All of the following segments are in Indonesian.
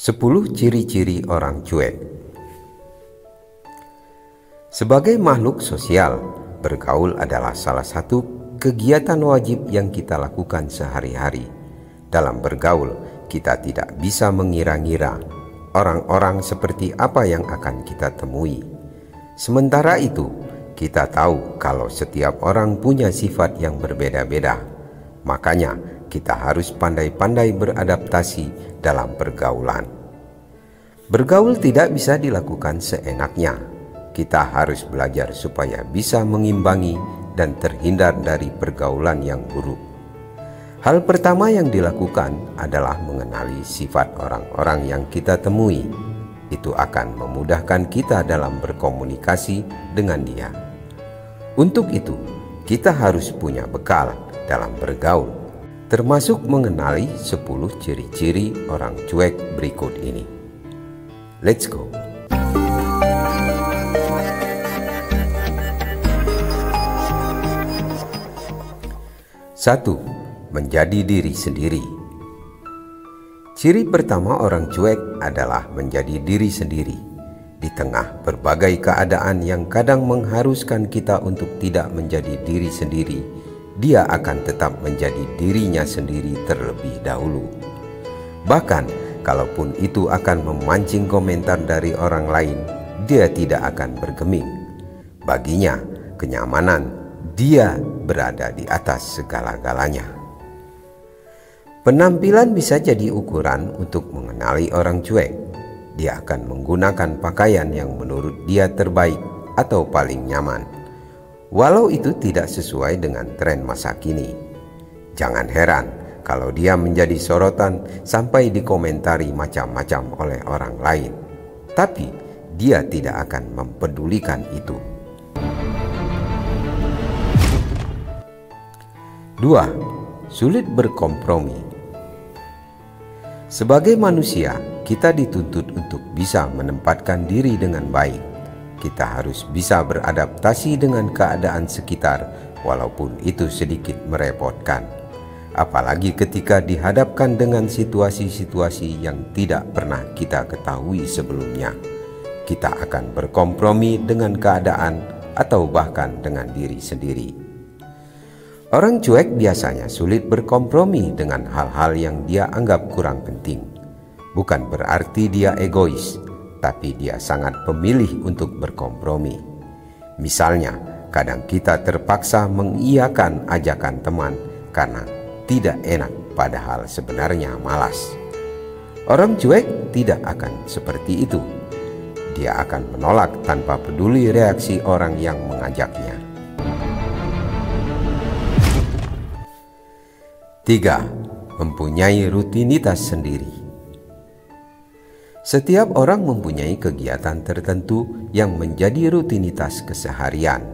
10 ciri-ciri orang cuek. Sebagai makhluk sosial, bergaul adalah salah satu kegiatan wajib yang kita lakukan sehari-hari. Dalam bergaul, kita tidak bisa mengira-ngira orang-orang seperti apa yang akan kita temui. Sementara itu, kita tahu kalau setiap orang punya sifat yang berbeda-beda. Makanya, kita harus pandai-pandai beradaptasi dalam pergaulan. Bergaul tidak bisa dilakukan seenaknya. Kita harus belajar supaya bisa mengimbangi dan terhindar dari pergaulan yang buruk. Hal pertama yang dilakukan adalah mengenali sifat orang-orang yang kita temui. Itu akan memudahkan kita dalam berkomunikasi dengan dia. Untuk itu, kita harus punya bekal dalam bergaul, termasuk mengenali 10 ciri-ciri orang cuek berikut ini. Let's go! Satu, menjadi diri sendiri. Ciri pertama orang cuek adalah menjadi diri sendiri. Di tengah berbagai keadaan yang kadang mengharuskan kita untuk tidak menjadi diri sendiri, dia akan tetap menjadi dirinya sendiri terlebih dahulu. Bahkan, kalaupun itu akan memancing komentar dari orang lain, dia tidak akan bergeming. Baginya, kenyamanan dia berada di atas segala-galanya. Penampilan bisa jadi ukuran untuk mengenali orang cuek. Dia akan menggunakan pakaian yang menurut dia terbaik atau paling nyaman, walau itu tidak sesuai dengan tren masa kini. Jangan heran kalau dia menjadi sorotan sampai dikomentari macam-macam oleh orang lain. Tapi dia tidak akan mempedulikan itu. 2. Sulit berkompromi. Sebagai manusia, kita dituntut untuk bisa menempatkan diri dengan baik. Kita harus bisa beradaptasi dengan keadaan sekitar, walaupun itu sedikit merepotkan. Apalagi ketika dihadapkan dengan situasi-situasi yang tidak pernah kita ketahui sebelumnya. Kita akan berkompromi dengan keadaan atau bahkan dengan diri sendiri. Orang cuek biasanya sulit berkompromi dengan hal-hal yang dia anggap kurang penting. Bukan berarti dia egois, tapi dia sangat pemilih untuk berkompromi. Misalnya, kadang kita terpaksa mengiyakan ajakan teman karena tidak enak padahal sebenarnya malas. Orang cuek tidak akan seperti itu. Dia akan menolak tanpa peduli reaksi orang yang mengajaknya. 3. Mempunyai rutinitas sendiri. Setiap orang mempunyai kegiatan tertentu yang menjadi rutinitas keseharian.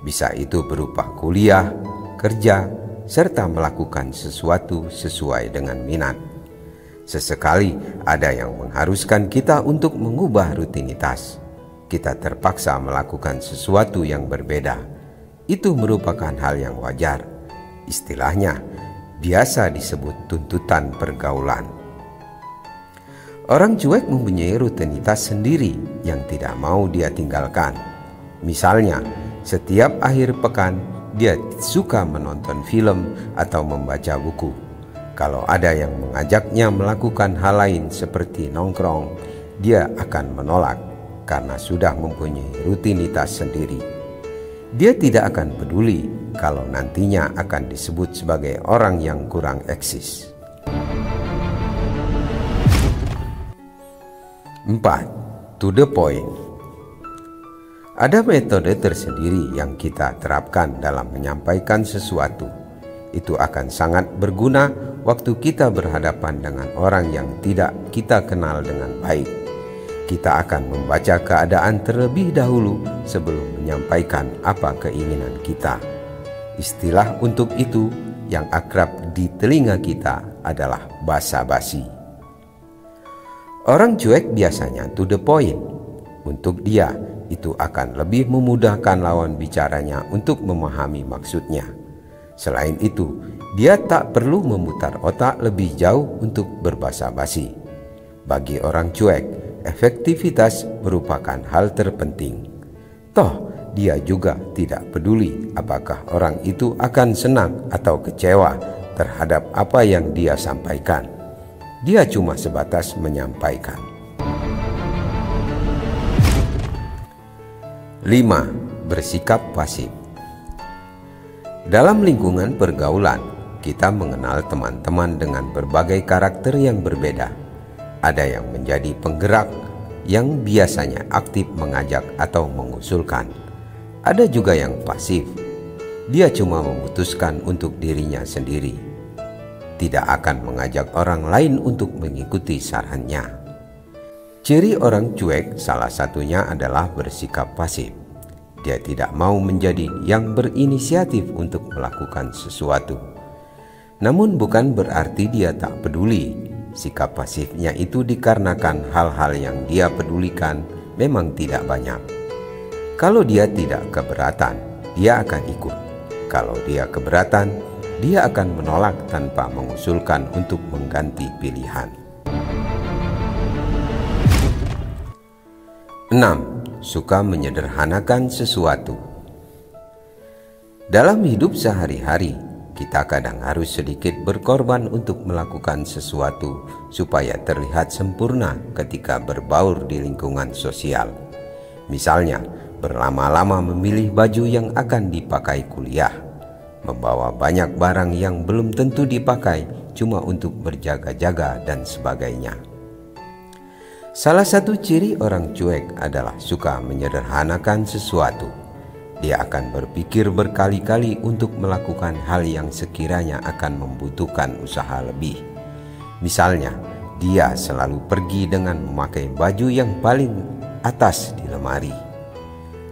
Bisa itu berupa kuliah, kerja, serta melakukan sesuatu sesuai dengan minat. Sesekali ada yang mengharuskan kita untuk mengubah rutinitas. Kita terpaksa melakukan sesuatu yang berbeda. Itu merupakan hal yang wajar. Istilahnya, biasa disebut tuntutan pergaulan. Orang cuek mempunyai rutinitas sendiri yang tidak mau dia tinggalkan. Misalnya, setiap akhir pekan dia suka menonton film atau membaca buku. Kalau ada yang mengajaknya melakukan hal lain seperti nongkrong, dia akan menolak karena sudah mempunyai rutinitas sendiri. Dia tidak akan peduli kalau nantinya akan disebut sebagai orang yang kurang eksis. 4. To the point. Ada metode tersendiri yang kita terapkan dalam menyampaikan sesuatu. Itu akan sangat berguna waktu kita berhadapan dengan orang yang tidak kita kenal dengan baik. Kita akan membaca keadaan terlebih dahulu sebelum menyampaikan apa keinginan kita. Istilah untuk itu yang akrab di telinga kita adalah basa-basi. Orang cuek biasanya to the point. Untuk dia, itu akan lebih memudahkan lawan bicaranya untuk memahami maksudnya. Selain itu, dia tak perlu memutar otak lebih jauh untuk berbasa-basi. Bagi orang cuek, efektivitas merupakan hal terpenting. Toh, dia juga tidak peduli apakah orang itu akan senang atau kecewa terhadap apa yang dia sampaikan. Dia cuma sebatas menyampaikan. 5. Bersikap pasif. Dalam lingkungan pergaulan, kita mengenal teman-teman dengan berbagai karakter yang berbeda. Ada yang menjadi penggerak, yang biasanya aktif mengajak atau mengusulkan. Ada juga yang pasif. Dia cuma memutuskan untuk dirinya sendiri. Tidak akan mengajak orang lain untuk mengikuti sarannya. Ciri orang cuek salah satunya adalah bersikap pasif. Dia tidak mau menjadi yang berinisiatif untuk melakukan sesuatu. Namun bukan berarti dia tak peduli. Sikap pasifnya itu dikarenakan hal-hal yang dia pedulikan memang tidak banyak. Kalau dia tidak keberatan, dia akan ikut. Kalau dia keberatan, dia akan menolak tanpa mengusulkan untuk mengganti pilihan. 6. Suka menyederhanakan sesuatu. Dalam hidup sehari-hari, kita kadang harus sedikit berkorban untuk melakukan sesuatu supaya terlihat sempurna ketika berbaur di lingkungan sosial. Misalnya, berlama-lama memilih baju yang akan dipakai kuliah, membawa banyak barang yang belum tentu dipakai cuma untuk berjaga-jaga dan sebagainya. Salah satu ciri orang cuek adalah suka menyederhanakan sesuatu. Dia akan berpikir berkali-kali untuk melakukan hal yang sekiranya akan membutuhkan usaha lebih. Misalnya, dia selalu pergi dengan memakai baju yang paling atas di lemari.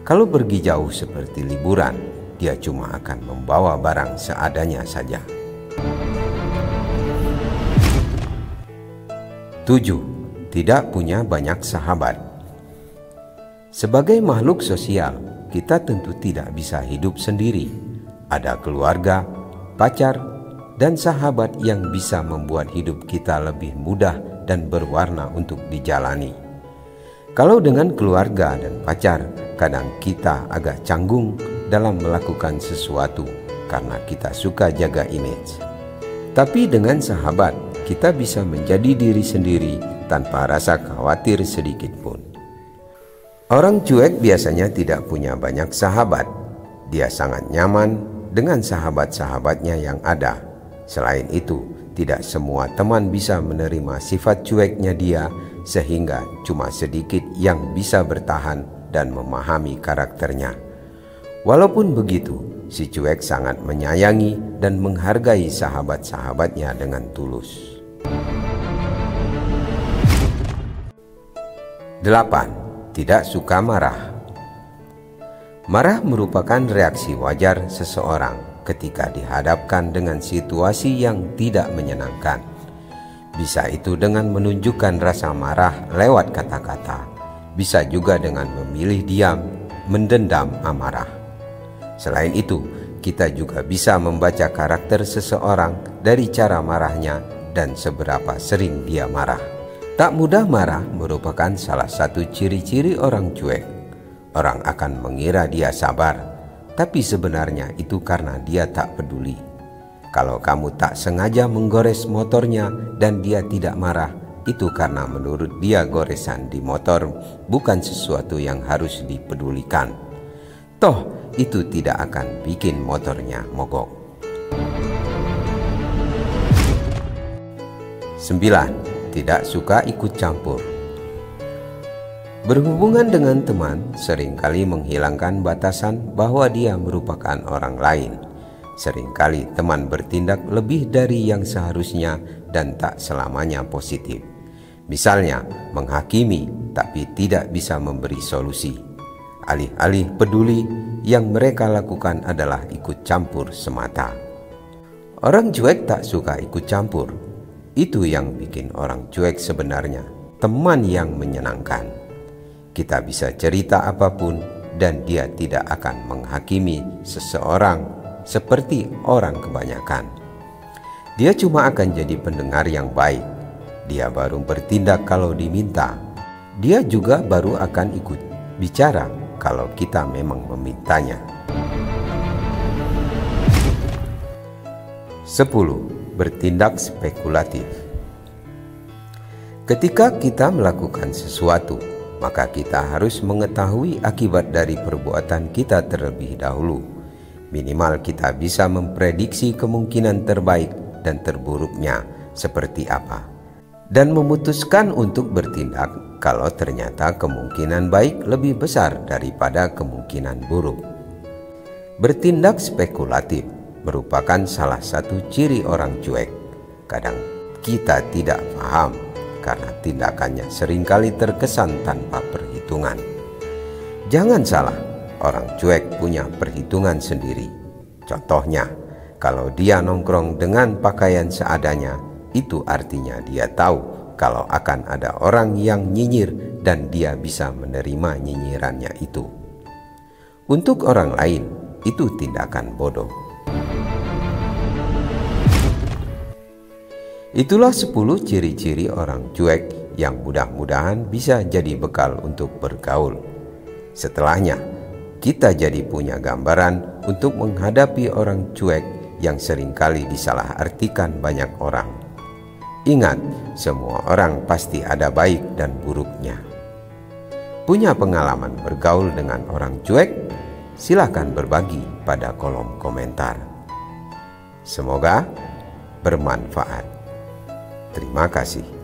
Kalau pergi jauh seperti liburan, dia cuma akan membawa barang seadanya saja. 7. Tidak punya banyak sahabat. Sebagai makhluk sosial, kita tentu tidak bisa hidup sendiri. Ada keluarga, pacar, dan sahabat yang bisa membuat hidup kita lebih mudah dan berwarna untuk dijalani. Kalau dengan keluarga dan pacar, kadang kita agak canggung dalam melakukan sesuatu karena kita suka jaga image. Tapi dengan sahabat, kita bisa menjadi diri sendiri tanpa rasa khawatir sedikit pun. Orang cuek biasanya tidak punya banyak sahabat. Dia sangat nyaman dengan sahabat-sahabatnya yang ada. Selain itu, tidak semua teman bisa menerima sifat cueknya dia, sehingga cuma sedikit yang bisa bertahan dan memahami karakternya. Walaupun begitu, si cuek sangat menyayangi dan menghargai sahabat-sahabatnya dengan tulus. 8. Tidak suka marah. Marah merupakan reaksi wajar seseorang ketika dihadapkan dengan situasi yang tidak menyenangkan. Bisa itu dengan menunjukkan rasa marah lewat kata-kata, bisa juga dengan memilih diam, mendendam amarah. Selain itu, kita juga bisa membaca karakter seseorang dari cara marahnya dan seberapa sering dia marah. Tak mudah marah merupakan salah satu ciri-ciri orang cuek. Orang akan mengira dia sabar, tapi sebenarnya itu karena dia tak peduli. Kalau kamu tak sengaja menggores motornya dan dia tidak marah, itu karena menurut dia goresan di motor bukan sesuatu yang harus dipedulikan. Toh, itu tidak akan bikin motornya mogok. 9. Tidak suka ikut campur. Berhubungan dengan teman seringkali menghilangkan batasan bahwa dia merupakan orang lain. Seringkali teman bertindak lebih dari yang seharusnya dan tak selamanya positif. Misalnya, menghakimi tapi tidak bisa memberi solusi. Alih-alih peduli, yang mereka lakukan adalah ikut campur semata. Orang cuek tak suka ikut campur. Itu yang bikin orang cuek sebenarnya teman yang menyenangkan. Kita bisa cerita apapun dan dia tidak akan menghakimi seseorang seperti orang kebanyakan. Dia cuma akan jadi pendengar yang baik. Dia baru bertindak kalau diminta. Dia juga baru akan ikut bicara kalau kita memang memintanya. 10. Bertindak spekulatif. Ketika kita melakukan sesuatu, maka kita harus mengetahui akibat dari perbuatan kita terlebih dahulu. Minimal kita bisa memprediksi kemungkinan terbaik dan terburuknya seperti apa, dan memutuskan untuk bertindak kalau ternyata kemungkinan baik lebih besar daripada kemungkinan buruk. Bertindak spekulatif merupakan salah satu ciri orang cuek. Kadang kita tidak paham karena tindakannya seringkali terkesan tanpa perhitungan. Jangan salah, orang cuek punya perhitungan sendiri. Contohnya, kalau dia nongkrong dengan pakaian seadanya, itu artinya dia tahu kalau akan ada orang yang nyinyir dan dia bisa menerima nyinyirannya itu. Untuk orang lain, itu tindakan bodoh. Itulah 10 ciri-ciri orang cuek yang mudah-mudahan bisa jadi bekal untuk bergaul. Setelahnya, kita jadi punya gambaran untuk menghadapi orang cuek yang seringkali disalahartikan banyak orang. Ingat, semua orang pasti ada baik dan buruknya. Punya pengalaman bergaul dengan orang cuek? Silakan berbagi pada kolom komentar. Semoga bermanfaat. Terima kasih.